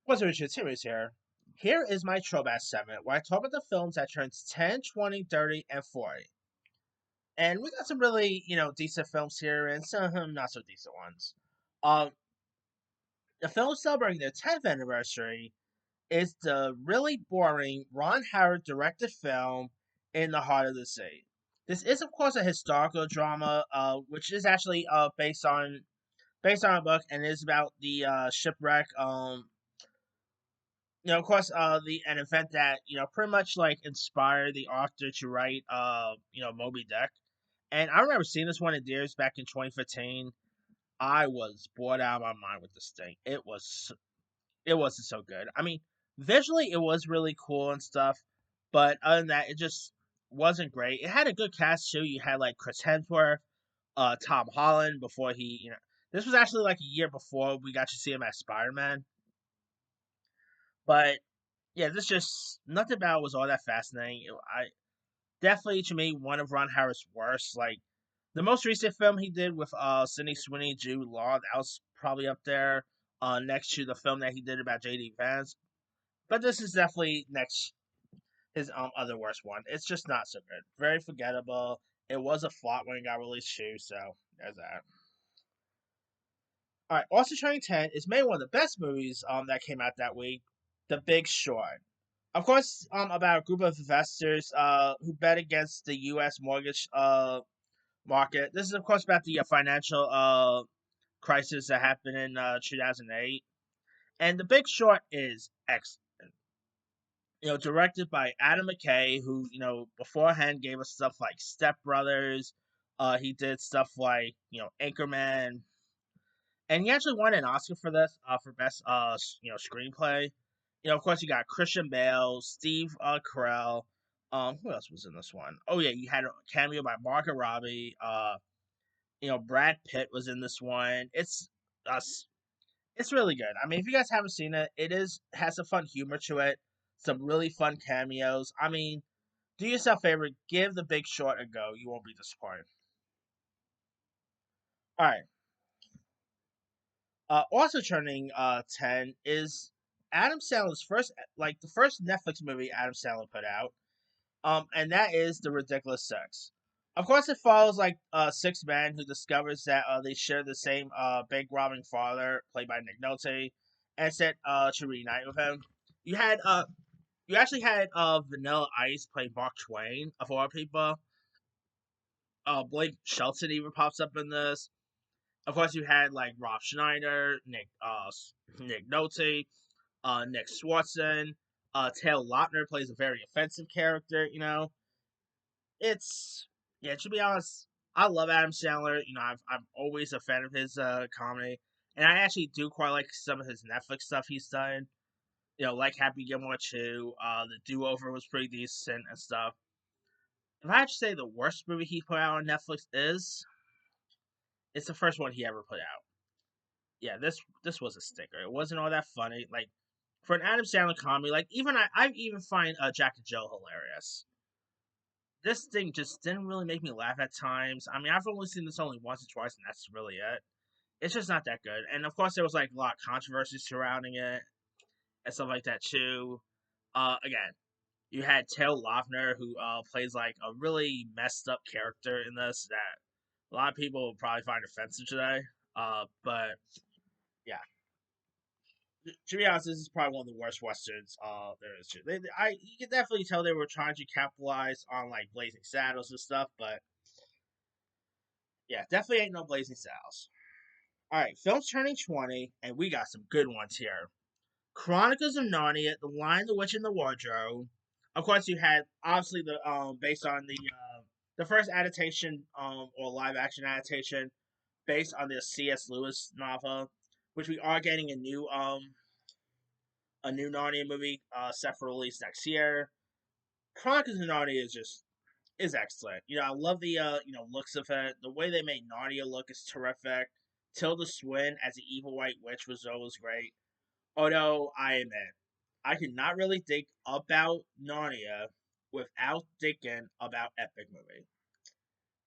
What's Richard Series here? Here is my throwback segment where I talk about the films that turns 10, 20, 30, and 40. And we got some really, decent films here and some not so decent ones. Um, the film celebrating their 10th anniversary is the really boring Ron Howard directed film In the Heart of the Sea. This is, of course, a historical drama, which is actually based on a book and is about the shipwreck. Of course, the an event that pretty much like inspired the author to write, Moby Dick. And I remember seeing this one in theaters back in 2015. I was bored out of my mind with this thing. It wasn't so good. I mean, visually it was really cool and stuff, but other than that, it just wasn't great. It had a good cast too. You had like Chris Hemsworth, Tom Holland before this was actually like a year before we got to see him as Spider Man. But yeah, this just nothing about it was all that fascinating. I definitely to me one of Ron Howard's worst. Like the most recent film he did with Sydney Sweeney, Jude Law, that was probably up there. Next to the film that he did about JD Vance, but this is definitely next his other worst one. It's just not so good. Very forgettable. It was a flop when it got released too, so there's that. All right, also turning 10 is maybe one of the best movies that came out that week, The Big Short. Of course, about a group of investors who bet against the U.S. mortgage market. This is, of course, about the financial crisis that happened in 2008. And The Big Short is excellent. Directed by Adam McKay, who beforehand gave us stuff like Step Brothers. He did stuff like Anchorman, and he actually won an Oscar for this for best screenplay. Of course, you got Christian Bale, Steve Carell. Who else was in this one? Oh yeah, you had a cameo by Margot Robbie. Brad Pitt was in this one. Uh, it's really good. I mean, if you guys haven't seen it, has some fun humor to it, some really fun cameos. I mean, do yourself a favor, give The Big Short a go. You won't be disappointed. All right. Also turning 10 is Adam Sandler's the first Netflix movie Adam Sandler put out. And that is The Ridiculous Six. Of course, it follows like six men who discovers that they share the same bank robbing father, played by Nick Nolte, and set to reunite with him. You had you actually had Vanilla Ice play Mark Twain of all people. Blake Shelton even pops up in this. Of course, you had like Rob Schneider, Nick Nolte, Nick Swartzen. Taylor Lautner plays a very offensive character. It's yeah. To be honest, I love Adam Sandler. I'm always a fan of his comedy, and I actually do quite like some of his Netflix stuff he's done. Like Happy Gilmore 2. The Do Over was pretty decent and stuff. If I had to say the worst movie he put out on Netflix it's the first one he ever put out. Yeah, this was a sticker. It wasn't all that funny. Like for an Adam Sandler comedy, like I even find Jack and Jill hilarious. This thing just didn't really make me laugh at times. I mean, I've only seen this only once or twice, and that's really it. It's just not that good. And of course, there was like a lot of controversy surrounding it and stuff like that too. Again, you had Taylor Lautner, who plays like a really messed up character in this that a lot of people will probably find offensive today. But yeah, to be honest, this is probably one of the worst westerns there is. You can definitely tell they were trying to capitalize on like Blazing Saddles and stuff, but yeah, definitely ain't no Blazing Saddles. All right, films turning 20, and we got some good ones here. Chronicles of Narnia, The Lion, the Witch, and the Wardrobe. Of course, you had obviously the based on the first adaptation or live action adaptation based on the C.S. Lewis novel, which we are getting a new Narnia movie set for release next year. Chronicles of Narnia is excellent. I love the looks of it. The way they made Narnia look is terrific. Tilda Swinton as the evil white witch was always great. Although I admit, I cannot really think about Narnia without thinking about Epic Movie.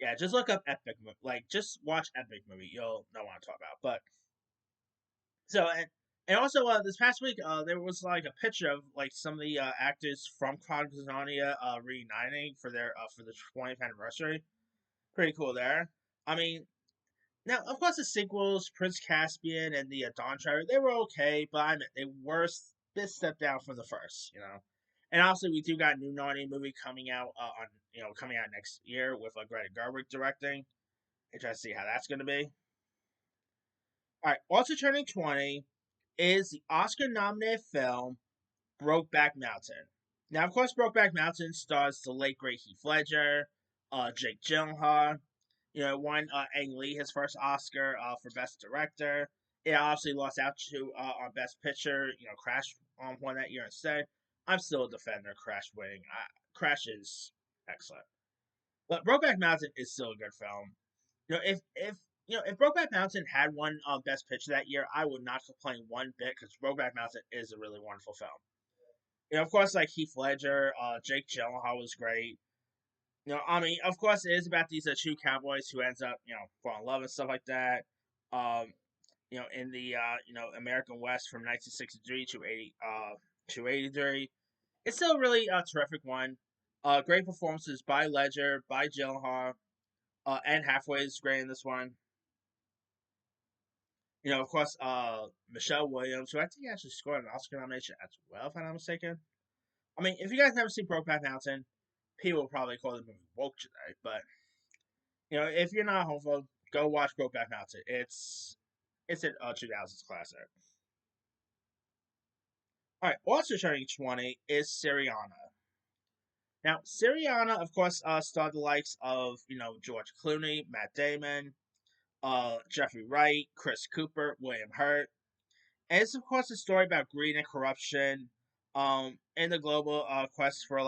Yeah, just look up Epic Movie. Like, just watch Epic Movie. You'll know what I'm talking about. But so, and And also, this past week, there was like a picture of like some of the actors from Chronicles of Narnia reuniting for the 20th anniversary. Pretty cool there. I mean, now of course the sequels, Prince Caspian and the Dawn Treader, they were okay, but I mean, they were bit step down from the first, you know. And also, we do got a new Narnia movie coming out coming out next year with Greta Gerwig directing. Interested to see how that's going to be. All right, also turning 20 is the Oscar-nominated film Brokeback Mountain. Now, of course, Brokeback Mountain stars the late great Heath Ledger, Jake Gyllenhaal. You know, won Ang Lee his first Oscar for Best Director. It obviously lost out to on Best Picture. You know, Crash won that year instead. I'm still a defender of Crash winning. Crash is excellent, but Brokeback Mountain is still a good film. You know, if Brokeback Mountain had won Best Picture that year, I would not complain one bit because Brokeback Mountain is a really wonderful film. You know, of course, like Heath Ledger, Jake Gyllenhaal was great. You know, I mean, of course, it is about these two cowboys who ends up, falling in love and stuff like that. Um, in the American West from 1963 to 83. It's still really a terrific one. Great performances by Ledger, by Gyllenhaal, and Halfway is great in this one. You know, of course, Michelle Williams, who I think actually scored an Oscar nomination as well, if I'm not mistaken. I mean, if you guys never seen Brokeback Mountain, people will probably call the movie woke today, but if you're not homophobe, go watch Brokeback Mountain. It's an 2000s classic. All right, also turning 20 is Syrania. Now, Syrania, of course, starred the likes of George Clooney, Matt Damon, Jeffrey Wright, Chris Cooper, William Hurt, and it's of course a story about greed and corruption, in the global quest for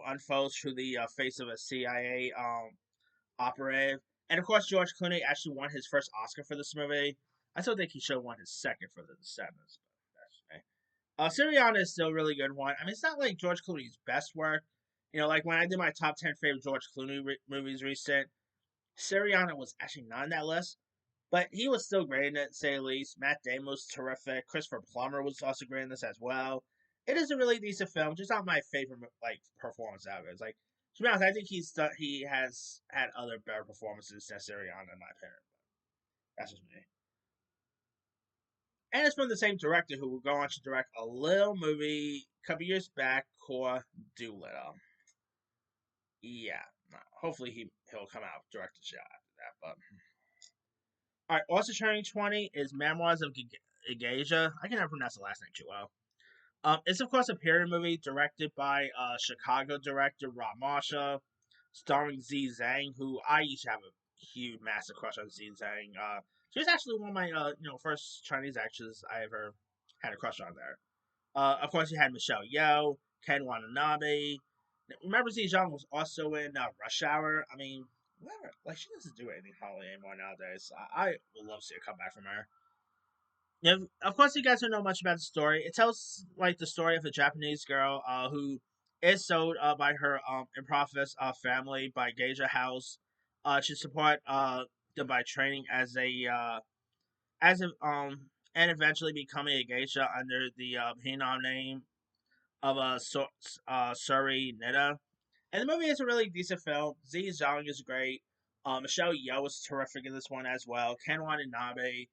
unfolds through the face of a CIA operative. And of course, George Clooney actually won his first Oscar for this movie. I still think he should have won his second for The Descendants, but that's me. Syriana is still a really good one. I mean, it's not like George Clooney's best work. You know, like when I did my top 10 favorite George Clooney movies recent, Syriana was actually not on that list, but he was still great in it, to say the least. Matt Damon was terrific. Christopher Plummer was also great in this as well. It is a really decent film, just not my favorite performance out of it. It's like, to be honest, I think he has had other better performances than Syriana, in my opinion. That's just me. And it's from the same director who will go on to direct a little movie a couple years back called Doolittle. Yeah, hopefully he'll come out direct a shot after that. But all right, also turning 20 is Memoirs of Geisha. I can never pronounce the last name too well. It's of course a period movie directed by Chicago director Rob Marshall, starring Z Zhang, who I used to have a huge, massive crush on Z Zhang. She was actually one of my first Chinese actors I ever had a crush on there. Of course, you had Michelle Yeoh, Ken Watanabe. Remember, Z Zhang was also in Rush Hour. I mean, whatever. Like, she doesn't do anything hardly anymore nowadays. I would love to see a comeback from her. Of course, you guys don't know much about the story. It tells like the story of a Japanese girl who is sold by her impoverished family by Geisha House to support them by training as a and eventually becoming a geisha under the Hinam name of Suri Nida. And the movie is a really decent film. Z Zhang is great. Michelle Yeoh is terrific in this one as well. Ken Watanabe.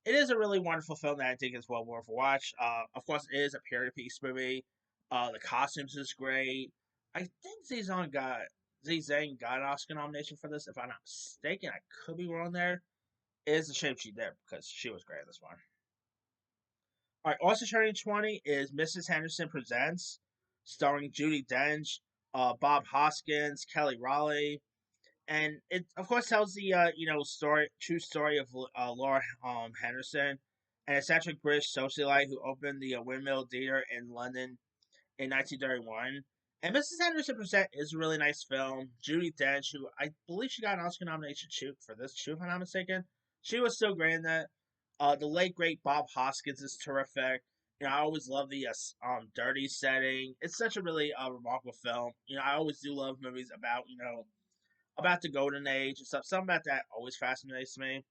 It is a really wonderful film that I think is well worth a watch. Of course, it is a period piece movie. The costumes is great. I think Z Zhang got an Oscar nomination for this. If I'm not mistaken, I could be wrong there. It is a shame she did because she was great in this one. All right, also turning 20 is Mrs. Henderson Presents, starring Judy Dench, Bob Hoskins, Kelly Raleigh, and it of course tells the true story of Laura Henderson, an eccentric British socialite who opened the Windmill Theatre in London in 1931. And Mrs. Henderson Present is a really nice film. Judy Dench, who I believe she got an Oscar nomination for this too, if I'm not mistaken, she was still great in that. The late great Bob Hoskins is terrific. You know, I always love the dirty setting. It's such a really remarkable film. You know, I always do love movies about about the golden age and stuff. Something about that always fascinates me.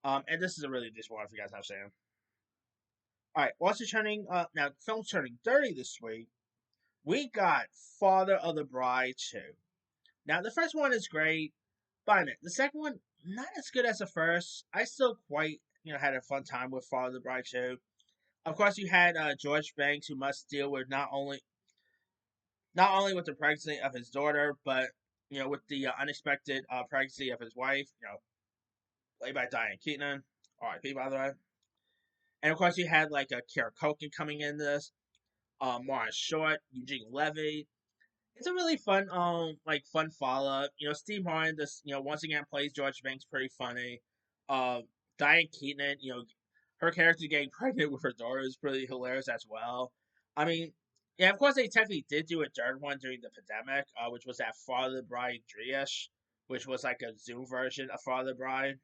And this is a really decent one if you guys have seen. All right, also turning now films turning 30 this week. We got Father of the Bride 2. Now the first one is great, but I mean, the second one not as good as the first. I still quite had a fun time with Father of the Bride 2. Of course, you had George Banks, who must deal with not only with the pregnancy of his daughter, but with the unexpected pregnancy of his wife. Played by Diane Keaton, R.I.P. by the way. And of course, you had like a Kara Culkin coming in this, Mara Short, Eugene Levy. It's a really fun, fun follow up. Steve Martin, this, once again plays George Banks, pretty funny. Uh, Diane Keaton, her character getting pregnant with her daughter is pretty hilarious as well. I mean, yeah, of course they technically did do a third one during the pandemic, which was that Father the Bride Dreash, which was like a Zoom version of Father the Bride.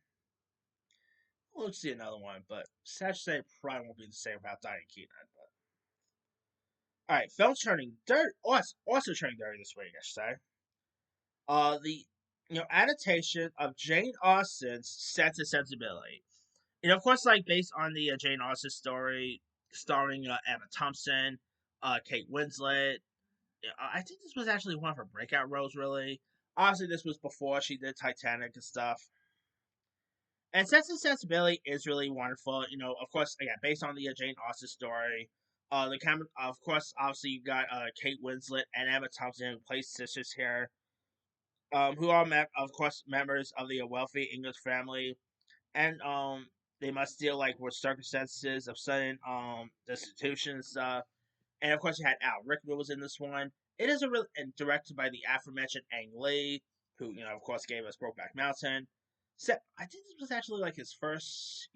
We'll see another one, but sad to say, probably won't be the same without Diane Keaton. But all right, films turning dirt, also turning dirty this week, I should say. The adaptation of Jane Austen's Sensibility. Of course, like based on the Jane Austen story, starring Emma Thompson, Kate Winslet. I think this was actually one of her breakout roles. Really, obviously, this was before she did Titanic and stuff. And Sense and Sensibility is really wonderful. Of course, again, based on the Jane Austen story. Of course, obviously, you got Kate Winslet and Emma Thompson who play sisters here, who are, of course, members of the wealthy English family, and they must deal like with circumstances of sudden destitution and stuff. And of course, you had Al Rickman was in this one. It is a real and directed by the aforementioned Ang Lee, who of course gave us Brokeback Mountain. So I think this was actually like his first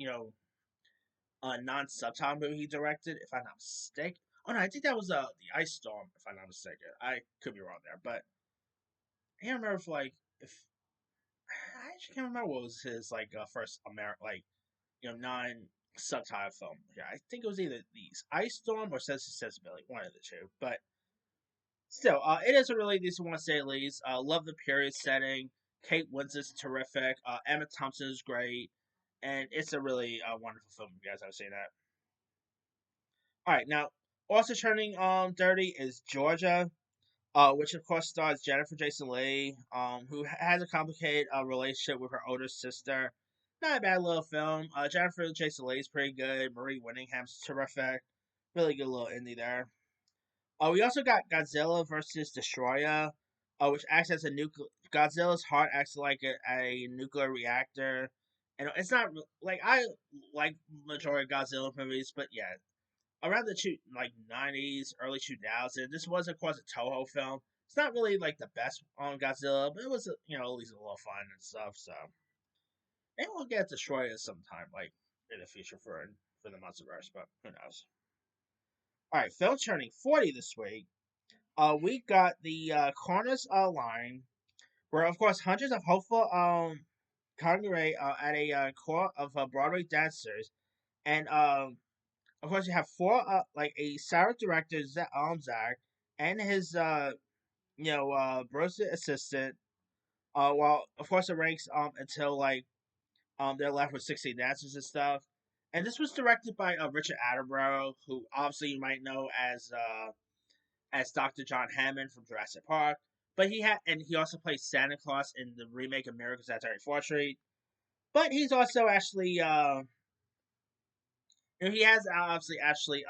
non-subtitle movie he directed, if I'm not mistaken. Oh no, I think that was the Ice Storm, if I'm not mistaken. I could be wrong there, but I can't remember if I actually can't remember what was his first American non subtitle film. Yeah, I think it was either these Ice Storm or Sensibility, one of the two. But still, it is a really decent one to say at least. Love the period setting. Kate Winslet's terrific. Emma Thompson is great, and it's a really wonderful film. If you guys have seen that. All right, now also turning dirty is Georgia, which of course stars Jennifer Jason Leigh, who has a complicated relationship with her older sister. Not a bad little film. Jennifer Jason Leigh is pretty good. Marie Winningham's terrific. Really good little indie there. We also got Godzilla versus Destroyah, which acts as a nuclear. Godzilla's heart acts like a nuclear reactor, and it's not like I like majority of Godzilla movies, but yeah, around the 90s, early 2000s. This was of course a Toho film. It's not really like the best on Godzilla, but it was at least a little fun and stuff. So maybe we'll get Destroyer sometime, like in the future for the Monsterverse, but who knows? All right, film turning 40 this week. We got the Chrous Line, where of course hundreds of hopeful congregate at a court of Broadway dancers, and of course, you have four, like a Sarah director, Zach, and his, Brosnan assistant. While of course it ranks until they're left with 16 dancers and stuff. And this was directed by Richard Attenborough, who obviously you might know as Dr. John Hammond from Jurassic Park. But he also plays Santa Claus in the remake of Miracles at 34th Street. But he's also actually he has obviously actually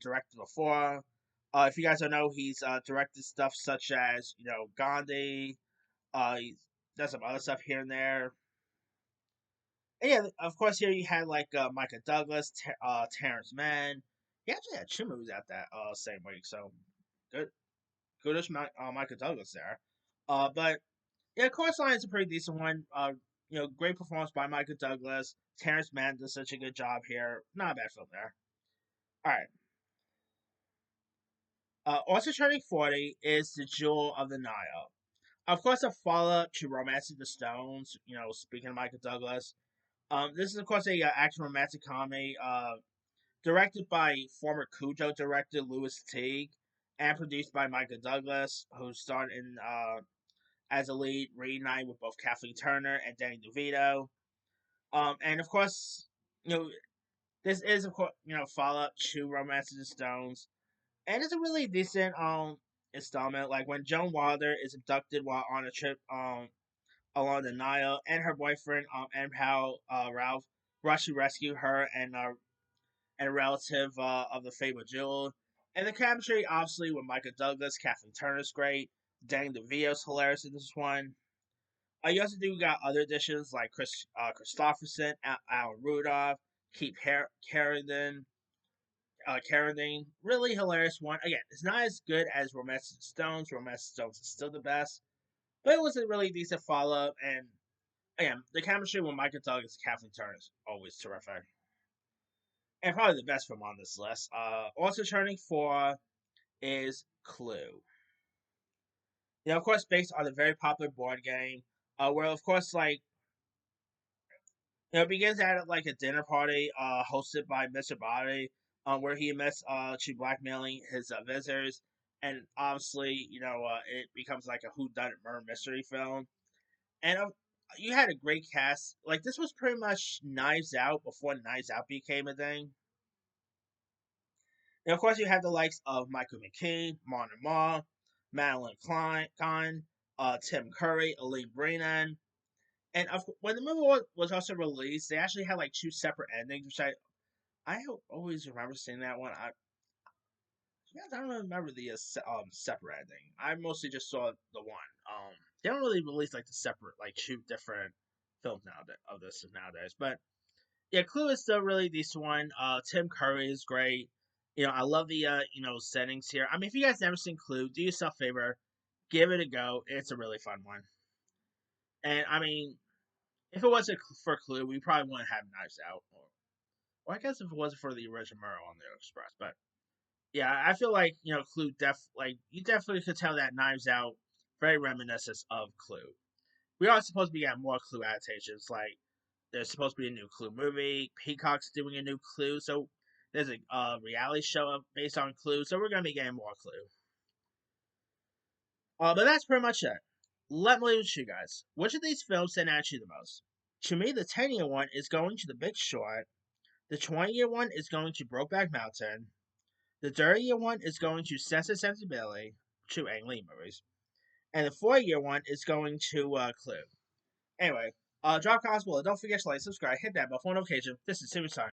directed before. If you guys don't know, he's directed stuff such as Gandhi. He's done some other stuff here and there. And yeah, of course here you had like Micah Douglas, Terrence Mann. He actually had two movies out that same week, so good, goodish Micah Douglas there. But yeah, Chorus Line is a pretty decent one. Great performance by Micah Douglas. Terrence Mann does such a good job here. Not a bad film there. All right. Also turning 40 is The Jewel of the Nile. Of course, a follow-up to Romancing the Stones, speaking of Michael Douglas. This is, of course, a action romantic comedy directed by former Cujo director Louis Teague and produced by Michael Douglas, who starred in as a lead reunited with both Kathleen Turner and Danny DeVito. And, of course, you know, This is, of course, follow up to Romance of the Stones, and it's a really decent installment. Like when Joan Wilder is abducted while on a trip along the Nile, and her boyfriend and pal Ralph rush to rescue her and a relative of the fabled jewel. And the chemistry, obviously, with Michael Douglas, Kathleen Turner's great. Danny DeVito's hilarious in this one. You also do got other additions like Christopherson, Alan Rudolph, Carradine. Really hilarious one. Again, it's not as good as Romance of the Stones. Romance of the Stones is still the best, but it was a really decent follow up. And again, the chemistry with Michael Douglas and Kathleen Turner is always terrific. And probably the best film on this list. Also turning for is Clue. Of course, based on a very popular board game, where of course, like it begins at like a dinner party, hosted by Mr. Body, where he admits to blackmailing his visitors, and obviously, it becomes like a whodunit murder mystery film. And you had a great cast. Like this was pretty much Knives Out before Knives Out became a thing. And of course, you have the likes of Michael McKean, Martin Ma, Madeline Kahn, Tim Curry, Ali Brennan. And when the movie was also released, they actually had like two separate endings, which I always remember seeing that one. I don't remember the separate ending. I mostly just saw the one. They don't really release like the separate like two different films nowadays of this nowadays. But yeah, Clue is still really decent one. Tim Curry is great. I love the settings here. I mean, if you guys never seen Clue, do yourself a favor, give it a go. It's a really fun one. And I mean, if it wasn't for Clue, we probably wouldn't have Knives Out. Or I guess if it wasn't for the original Murder on the Express, but yeah, I feel like Clue you definitely could tell that Knives Out very reminiscent of Clue. We are supposed to be getting more Clue adaptations. Like there's supposed to be a new Clue movie. Peacock's doing a new Clue, so there's a reality show based on Clue. So we're gonna be getting more Clue. But that's pretty much it. Let me know you guys. Which of these films stand out to you the most? To me, the 10-year one is going to The Big Short. The 20-year one is going to Brokeback Mountain. The 30-year one is going to Sensibility, two Ang Lee movies. And the 4-year one is going to Clue. Anyway, drop comments below. Don't forget to like, subscribe, hit that bell for notification. This is Timmy Time.